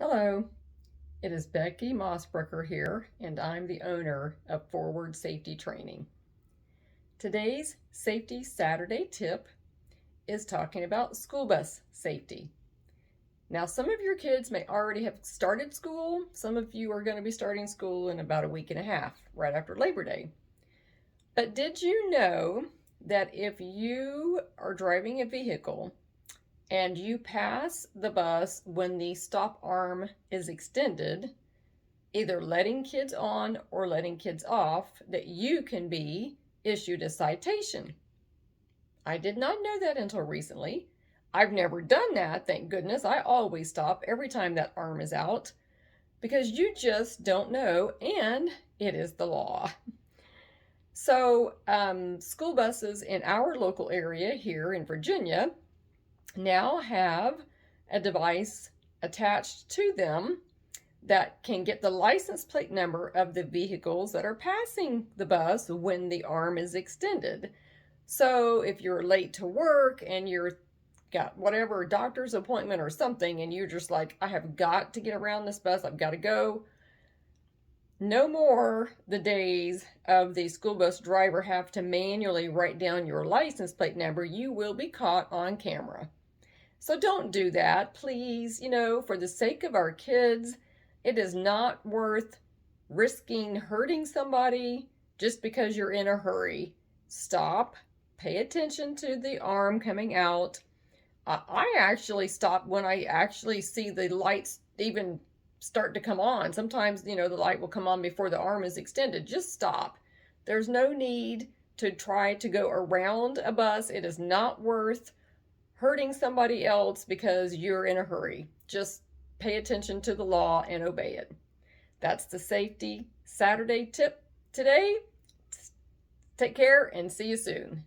Hello, it is Becky Mosbrucker here, and I'm the owner of Forward Safety Training. Today's Safety Saturday tip is talking about school bus safety. Now, some of your kids may already have started school. Some of you are going to be starting school in about a week and a half, right after Labor Day. But did you know that if you are driving a vehicle and you pass the bus when the stop arm is extended, either letting kids on or letting kids off, that you can be issued a citation? I did not know that until recently. I've never done that, thank goodness. I always stop every time that arm is out because you just don't know, and it is the law. So, school buses in our local area here in Virginia now have a device attached to them that can get the license plate number of the vehicles that are passing the bus when the arm is extended. So if you're late to work and you're got whatever doctor's appointment or something and you're just like, I have got to get around this bus, I've got to go. No more the days of the school bus driver have to manually write down your license plate number. You will be caught on camera. So don't do that, please. For the sake of our kids, it is not worth risking hurting somebody just because you're in a hurry. Stop, pay attention to the arm coming out. I actually stop when I actually see the lights even start to come on. Sometimes, the light will come on before the arm is extended. Just stop. There's no need to try to go around a bus. It is not worth hurting somebody else because you're in a hurry. Just pay attention to the law and obey it. That's the Safety Saturday tip today. Take care and see you soon.